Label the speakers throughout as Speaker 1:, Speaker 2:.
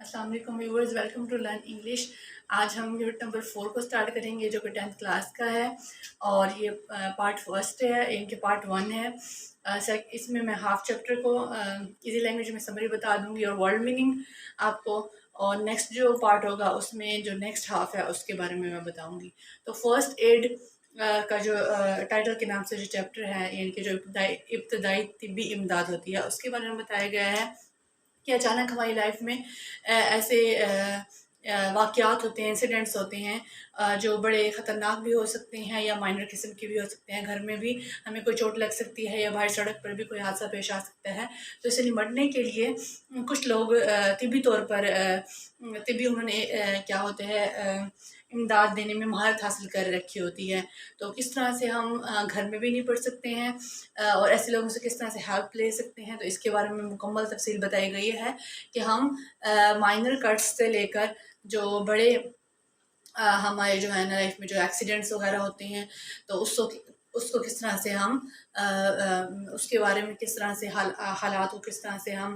Speaker 1: अस्सलाम वालेकुम viewers, welcome to learn English. आज हम यूनिट नंबर 4 को स्टार्ट करेंगे जो कि 10th क्लास का है और ये पार्ट फर्स्ट है, इनके पार्ट 1 है। इसमें मैं हाफ चैप्टर को इजी लैंग्वेज में समरी बता दूंगी और वर्ड मीनिंग आपको, और नेक्स्ट जो पार्ट होगा उसमें जो नेक्स्ट हाफ है उसके बारे में मैं बताऊंगी। तो फर्स्ट एड का जो टाइटल के नाम से जो चैप्टर है, इनके जो इब्तदाई तिब्बी इमदाद होती है उसके बारे में बताया गया है कि अचानक हमारी लाइफ में ऐसे वाक़यात होते हैं, इंसिडेंट्स होते हैं जो बड़े ख़तरनाक भी हो सकते हैं या माइनर किस्म के भी हो सकते हैं। घर में भी हमें कोई चोट लग सकती है या बाहर सड़क पर भी कोई हादसा पेश आ सकता है। तो इससे निपटने के लिए कुछ लोग तिब्बी तौर पर तिब्बी उन्होंने क्या होता है इमदाद देने में महारत हासिल कर रखी होती है। तो किस तरह से हम घर में भी निपट सकते हैं और ऐसे लोगों से किस तरह से हेल्प ले सकते हैं, तो इसके बारे में मुकम्मल तफसील बताई गई है कि हम माइनर कट्स से लेकर जो बड़े हमारे जो है ना लाइफ में जो एक्सीडेंट्स वगैरह होते हैं तो उसको उसको किस तरह से हम उसके बारे में किस तरह से हालात को किस तरह से हम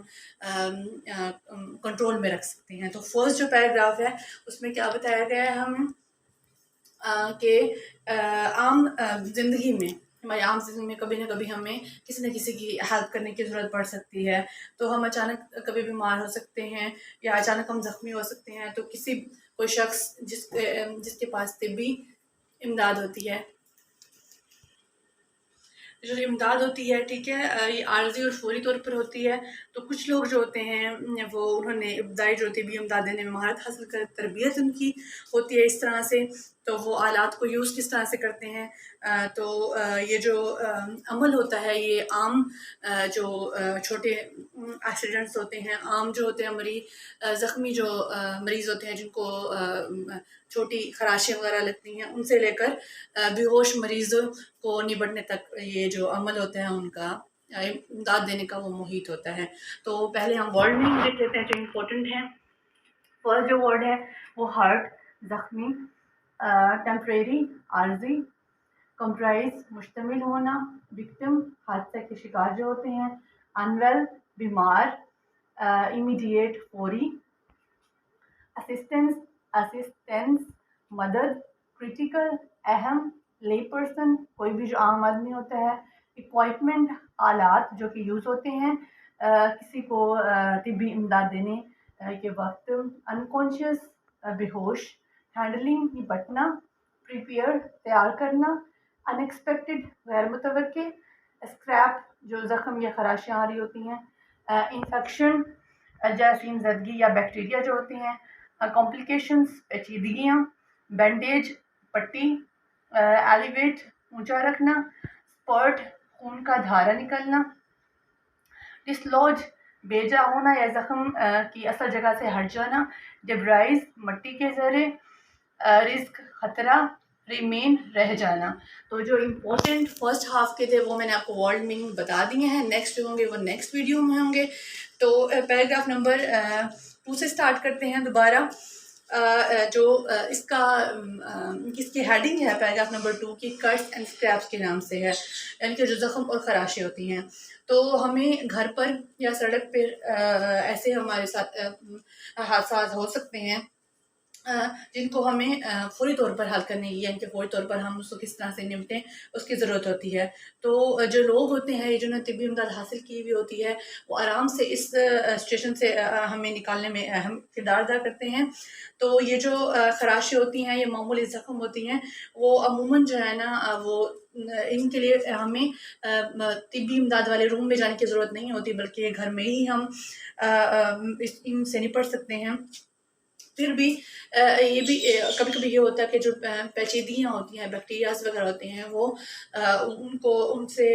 Speaker 1: कंट्रोल में रख सकते हैं। तो फर्स्ट जो पैराग्राफ है उसमें क्या बताया गया है हमें कि आम ज़िंदगी में, हमारी आम ज़िंदगी में कभी ना कभी हमें किसी न किसी की हेल्प करने की ज़रूरत पड़ सकती है। तो हम अचानक कभी बीमार हो सकते हैं या अचानक हम ज़ख्मी हो सकते हैं, तो कोई शख्स जिसके पास तिब्बी इमदाद होती है, जो इमदाद होती है, ठीक है, ये आर्जी और फौरी तौर पर होती है। तो कुछ लोग जो होते हैं वो उन्होंने इब्तदाई जो तिब्बी इमदाद देने में महारत हासिल कर तरबियत उनकी होती है इस तरह से, तो वो आलात को यूज़ किस तरह से करते हैं। तो ये जो अमल होता है ये आम जो छोटे एक्सीडेंट्स होते हैं, आम जो होते हैं ज़ख्मी जो मरीज़ होते हैं जिनको छोटी खराशें वगैरह लगती हैं, उनसे लेकर बेहोश मरीज़ों को निपटने तक ये जो अमल होता है उनका इमदाद देने का वो मुहित होता है। तो पहले हम वर्ड मीनिंग देख लेते हैं जो इम्पोर्टेंट है। फर्स्ट जो वर्ड है वो हर्ट, ज़ख्मी, टेम्परेरी, आर्जी, कंप्राइज मुश्तमिल होना, विक्टिम हादसे के शिकार जो होते हैं, अनवेल बीमार, इमीडिएट फौरी, असिस्टेंस असिस्टेंस मदद, क्रिटिकल अहम, ले पर्सन कोई भी जो आम आदमी होता है, इक्वाइपमेंट आलात जो कि यूज़ होते हैं किसी को तिब्बी इमदाद देने के वक्त, अनकॉन्शियस बेहोश, हैंडलिंग निपटना, प्रिपेयर तैयार करना, अनएक्सपेक्टेड गैर मुतवक्के, स्क्रैप जो ज़ख्म या खराशियाँ आ रही होती हैं, इन्फेक्शन जरासीम ज़दगी या बैक्टीरिया जो होते हैं, कॉम्प्लिकेशंस पेचीदगियाँ, बैंडेज पट्टी, एलिवेट ऊंचा रखना, स्पर्ट खून का धारा निकलना, डिसलॉज बेजा होना या जख्म की असल जगह से हट जाना, डिब्राइज मिट्टी के जरे, रिस्क खतरा, रिमेन रह जाना। तो जो इम्पोर्टेंट फर्स्ट हाफ के थे वो मैंने आपको वर्ड मीनिंग बता दिए हैं, नेक्स्ट जो होंगे वो नेक्स्ट वीडियो में होंगे। तो पैराग्राफ नंबर 2 से स्टार्ट करते हैं दोबारा। जो इसकी हेडिंग है पैराग्राफ नंबर 2 की, कट्स एंड स्क्रैप्स के नाम से है, यानी कि जो ज़ख्म और खराशें होती हैं। तो हमें घर पर या सड़क पर ऐसे हमारे साथ हादसा हो सकते हैं जिनको हमें फ़ौरी तौर पर हल करने की, यानी कि फ़ौरी तौर पर हम उसको किस तरह से निपटें उसकी ज़रूरत होती है। तो जो लोग होते हैं जिन्होंने तिब्बी इमदाद हासिल की हुई होती है वो आराम से इस सिचुएशन से हमें निकालने में अहम किरदार अदा करते हैं। तो ये जो खराशें होती हैं, ये मामूली ज़ख्म होती हैं, वो अमूमन जो है ना वो इनके लिए हमें तिब्बी इमदाद वाले रूम में जाने की ज़रूरत नहीं होती, बल्कि घर में ही हम इनसे निपट सकते हैं। फिर भी ये भी कभी कभी ये होता है कि जो पेचीदगियाँ होती हैं, बैक्टीरियाज वगैरह होते हैं, वो उनसे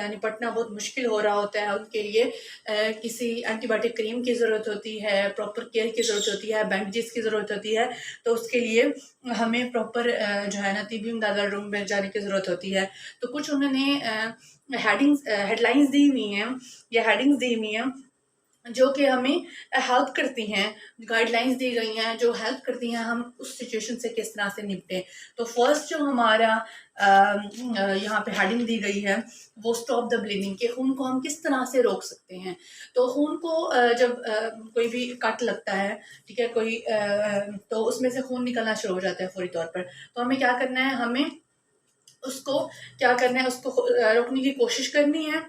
Speaker 1: निपटना बहुत मुश्किल हो रहा होता है। उनके लिए किसी एंटीबायोटिक क्रीम की ज़रूरत होती है, प्रॉपर केयर की ज़रूरत होती है, बैंडेजेस की ज़रूरत होती है। तो उसके लिए हमें प्रॉपर जो है ना तिब्बी इमदाद वाले रूम में जाने की ज़रूरत होती है। तो कुछ उन्होंने हेडलाइंस दी हुई हैं या हेडिंग्स दी हुई हैं जो कि हमें हेल्प करती हैं, गाइडलाइंस दी गई हैं जो हेल्प करती हैं हम उस सिचुएशन से किस तरह से निपटें। तो फर्स्ट जो हमारा यहाँ पे हेडिंग दी गई है वो स्टॉप द ब्लीडिंग, के खून को हम किस तरह से रोक सकते हैं। तो खून को जब कोई भी कट लगता है, ठीक है, कोई तो उसमें से खून निकलना शुरू हो जाता है फौरी तौर पर। तो हमें क्या करना है, हमें उसको क्या करना है, उसको रोकने की कोशिश करनी है।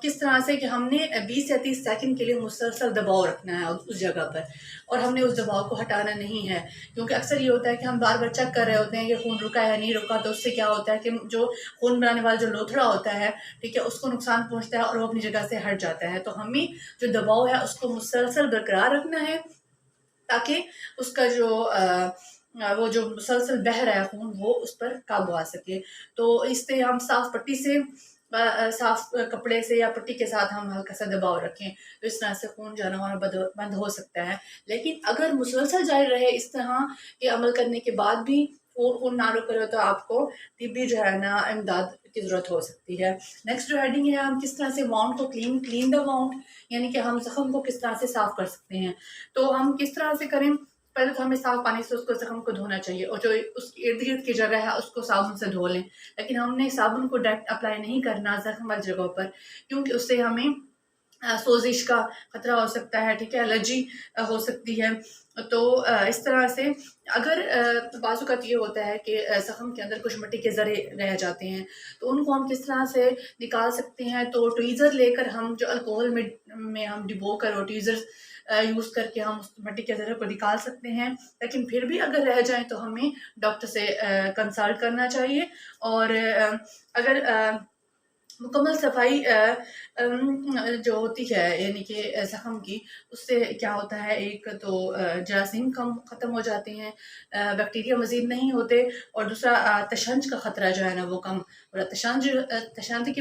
Speaker 1: किस तरह से कि हमने 20 या 30 सेकंड के लिए मुसलसल दबाव रखना है उस जगह पर, और हमने उस दबाव को हटाना नहीं है। क्योंकि अक्सर ये होता है कि हम बार बार चेक कर रहे होते हैं कि खून रुका है नहीं रुका, तो उससे क्या होता है कि जो खून बनाने वाला जो लोथड़ा होता है, ठीक है, उसको नुकसान पहुंचता है और वो अपनी जगह से हट जाता है। तो हमें जो दबाव है उसको मुसलसल बरकरार रखना है, ताकि उसका जो वो जो मुसलसल बह रहा है खून वो उस पर काबू आ सके। तो इससे हम साफ पट्टी से साफ कपड़े से या पट्टी के साथ हम हल्का सा दबाव रखें, तो इस तरह से खून जाना हमारा बंद हो सकता है। लेकिन अगर मुसलसल जारी रहे इस तरह के अमल करने के बाद भी खून ना रुक रहे हो, तो आपको तिब्बी जो है ना इमदाद की ज़रूरत हो सकती है। नेक्स्ट जो हेडिंग है, हम किस तरह से वाउंड को क्लीन द वाउंड, यानी कि हम जख्म को किस तरह से साफ कर सकते हैं। तो हम किस तरह से करें, पहले तो हमें साफ पानी से उसको जख्म को धोना चाहिए, और जो उसके इर्द गिर्द की जगह है उसको साबुन से धो लें। लेकिन हमने साबुन को डायरेक्ट अप्लाई नहीं करना जख्म वाली जगहों पर, क्योंकि उससे हमें सोजिश का खतरा हो सकता है, ठीक है, एलर्जी हो सकती है। तो इस तरह से अगर बाज़-औक़ात ये होता है कि ज़ख्म के अंदर कुछ मिट्टी के ज़रे रह जाते हैं, तो उनको हम किस तरह से निकाल सकते हैं। तो ट्वीज़र लेकर हम जो अल्कोहल में हम डिबो कर और ट्वीज़र यूज़ करके हम उस मिट्टी के ज़रे को निकाल सकते हैं। लेकिन फिर भी अगर रह जाएँ तो हमें डॉक्टर से कंसल्ट करना चाहिए। और अगर मुकम्मल सफाई जो होती है यानी कि ज़ख्म की, उससे क्या होता है, एक तो जरासीम कम ख़त्म हो जाते हैं, बैक्टीरिया मज़ीद नहीं होते, और दूसरा तशंज का ख़तरा जो है ना वो कम हो रहा है। तशंज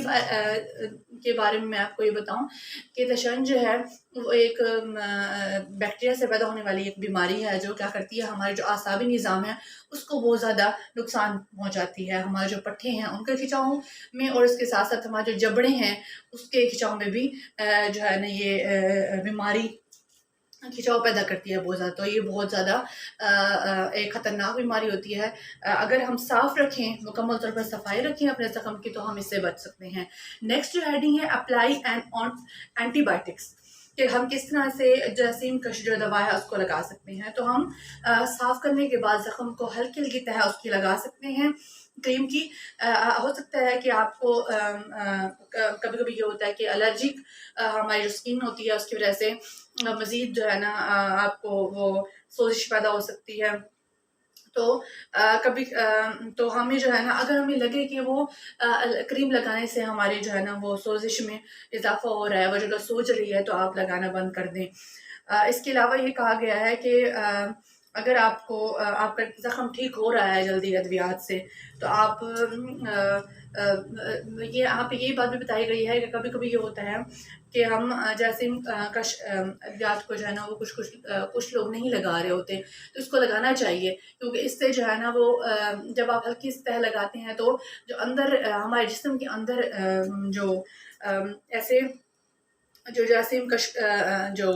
Speaker 1: के बारे में मैं आपको ये बताऊँ कि तशंज जो है वो एक बैक्टीरिया से पैदा होने वाली एक बीमारी है, जो क्या करती है, हमारे जो आसाबी निज़ाम है उसको बहुत ज़्यादा नुकसान पहुँचाती है। हमारे जो पट्टे हैं उनके खिंचाव में, और इसके साथ साथ हमारे जो जबड़े हैं उसके खिंचाव में भी जो है ना ये बीमारी खिंचाव पैदा करती है बहुत ज़्यादा। तो ये बहुत ज़्यादा एक ख़तरनाक बीमारी होती है। अगर हम साफ़ रखें, मुकम्मल तौर पर सफाई रखें अपने ज़ख्म की, तो हम इससे बच सकते हैं। नेक्स्ट जो हेडिंग है, अप्लाई एंड ऑन एंटीबायोटिक्स, कि हम किस तरह से जरासीम कश जो दवा है उसको लगा सकते हैं। तो हम साफ़ करने के बाद ज़ख्म को हल्की हल्की तह उसकी लगा सकते हैं क्रीम की। हो सकता है कि आपको कभी कभी ये होता है कि एलर्जिक हमारी जो स्किन होती है उसकी वजह से मज़ीद जो है ना आपको वो सोजिश पैदा हो सकती है। तो कभी तो हमें जो है ना, अगर हमें लगे कि वो क्रीम लगाने से हमारी जो है ना वो सोजिश में इजाफा हो रहा है, वो जगह सूज रही है, तो आप लगाना बंद कर दें। इसके अलावा ये कहा गया है कि अगर आपका ज़ख्म ठीक हो रहा है जल्दी अद्वियात से, तो आप ये यहाँ पे ये बात भी बताई गई है कि कभी कभी ये होता है कि हम जैसे अद्वियात को जो है ना वो कुछ लोग नहीं लगा रहे होते, तो इसको लगाना चाहिए। क्योंकि इससे जो है ना वो जब आप हल्की सतह लगाते हैं, तो जो अंदर हमारे जिस्म के अंदर जो ऐसे जो जरासीम जो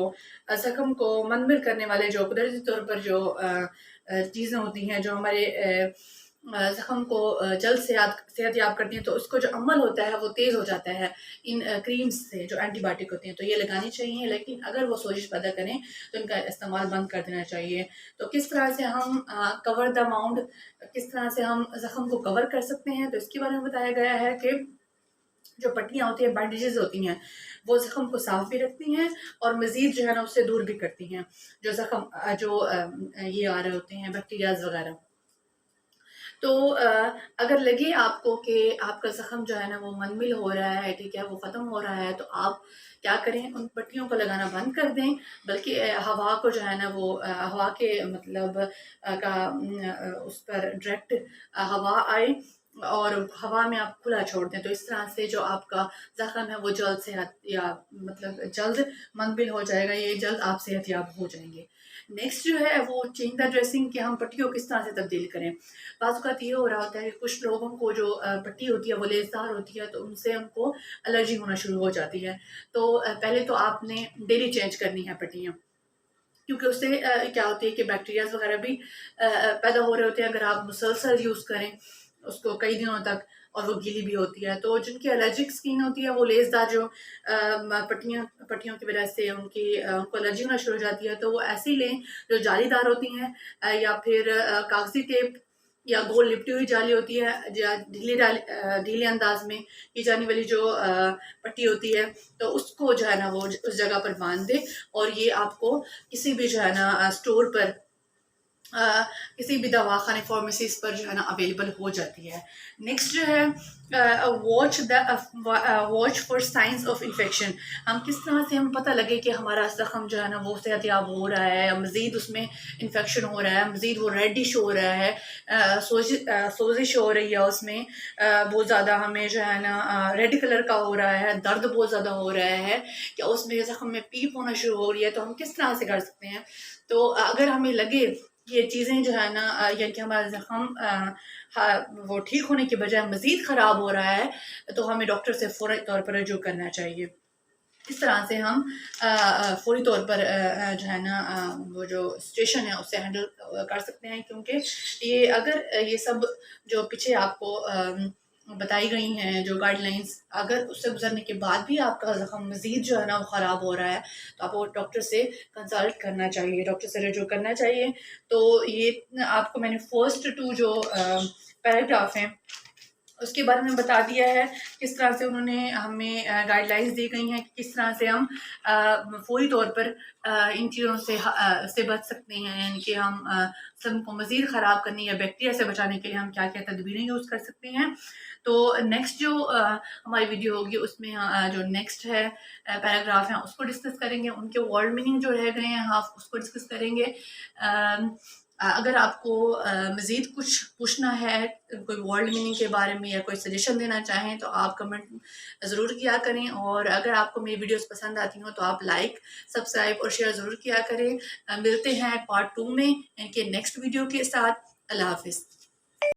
Speaker 1: ज़ख्म को मंदमिर करने वाले जो कुदरती तौर पर जो चीज़ें होती हैं जो हमारे ज़ख्म को जल्द सेहतयाब करती हैं, तो उसको जो अमल होता है वो तेज़ हो जाता है इन क्रीम्स से जो एंटीबायोटिक होती हैं। तो ये लगानी चाहिए, लेकिन अगर वो सोजिश पैदा करें तो इनका इस्तेमाल बंद कर देना चाहिए। तो किस तरह से हम कवर द माउंड, किस तरह से हम ज़ख्म को कवर कर सकते हैं, तो इसके बारे में बताया गया है कि जो पट्टियाँ होती हैं, बैंडेजेस होती हैं, वो ज़ख्म को साफ़ भी रखती हैं और मज़ीद जो है ना उससे दूर भी करती हैं जो ज़ख्म जो ये आ रहे होते हैं बैक्टीरियाज़ वगैरह। तो अगर लगे आपको कि आपका ज़ख्म जो है ना वो मुनमिल हो रहा है, ठीक है, वो ख़त्म हो रहा है, तो आप क्या करें, उन पट्टियों को लगाना बंद कर दें। बल्कि हवा को जो है ना वो हवा के मतलब उस पर डायरेक्ट हवा आए और हवा में आप खुला छोड़ दें, तो इस तरह से जो आपका ज़ख्म है वो जल्द सेहत या मतलब जल्द मंदबिल हो जाएगा, ये जल्द आप सेहतयाब हो जाएंगे। नेक्स्ट जो है वो चेंज द ड्रेसिंग, कि हम पट्टियों को किस तरह से तब्दील करें। बाज़ औक़ात ये हो रहा होता है कि कुछ लोगों को जो पट्टी होती है वो लेसदार होती है, तो उनसे उनको एलर्जी होना शुरू हो जाती है। तो पहले तो आपने डेली चेंज करनी है पट्टियाँ, क्योंकि उससे क्या होती है कि बैक्टीरियाज वगैरह भी पैदा हो रहे होते हैं अगर आप मुसलसल यूज़ करें उसको कई दिनों तक, और वो गीली भी होती है। तो जिनकी एलर्जिक स्किन होती है वो लेसदार जो पट्टियों की वजह से उनको एलर्जी होना शुरू हो जाती है, तो वो ऐसी लें जो जालीदार होती हैं, या फिर कागजी टेप या गोल लिपटी हुई जाली होती है, या ढीले अंदाज में की जाने वाली जो पट्टी होती है, तो उसको जो है ना वो उस जगह पर बांध दे, और ये आपको किसी भी जो है ना स्टोर पर किसी भी दवाखाने फार्मेसीज पर जो है ना अवेलेबल हो जाती है। नेक्स्ट जो है watch for science of infection. हम किस तरह से हम पता लगे कि हमारा ज़ख्म जो है ना वो सेहतयाब हो रहा है, या मज़ीद उसमें इन्फेक्शन हो रहा है, मज़ीद वो रेडिश हो रहा है, सोजिश हो रही है उसमें, बहुत ज़्यादा हमें जो है ना रेड कलर का हो रहा है, दर्द बहुत ज़्यादा हो रहा है, क्या उसमें ज़ख्म में पीप होना शुरू हो रही है, तो हम किस तरह से कर सकते हैं। तो अगर हमें लगे ये चीज़ें जो है ना या कि हमारा ज़ख्म वो ठीक होने के बजाय मज़ीद ख़राब हो रहा है, तो हमें डॉक्टर से फ़ौरी तौर पर रजू करना चाहिए। इस तरह से हम फ़ौरी तौर पर जो है ना वो जो सिचुएशन है उससे हैंडल कर सकते हैं, क्योंकि ये अगर ये सब जो पीछे आपको बताई गई हैं जो गाइडलाइंस, अगर उससे गुजरने के बाद भी आपका ज़ख्म मज़ीद जो है ना वो ख़राब हो रहा है, तो आपको डॉक्टर से कंसल्ट करना चाहिए, डॉक्टर से रजू करना चाहिए। तो ये आपको मैंने फर्स्ट टू जो पैराग्राफ हैं उसके बारे में बता दिया है, किस तरह से उन्होंने हमें गाइडलाइंस दी गई हैं कि किस तरह से हम फ़ौरी तौर पर इन चीज़ों से बच सकते हैं, यानी कि हम सन को मज़ीद ख़राब करने या बैक्टीरिया से बचाने के लिए हम क्या-क्या तदबीरें यूज़ कर सकते हैं। तो नेक्स्ट जो हमारी वीडियो होगी उसमें जो नेक्स्ट है पैराग्राफ है उसको डिस्कस करेंगे, उनके वर्ड मीनिंग जो रह गए हैं हाफ उसको डिस्कस करेंगे। अगर आपको मज़ीद कुछ पूछना है कोई वर्ड मीनिंग के बारे में या कोई सजेशन देना चाहें, तो आप कमेंट ज़रूर किया करें, और अगर आपको मेरी वीडियोस पसंद आती हो तो आप लाइक, सब्सक्राइब और शेयर ज़रूर किया करें। मिलते हैं पार्ट 2 में इनके नेक्स्ट वीडियो के साथ। अल्लाह हाफ़िज़।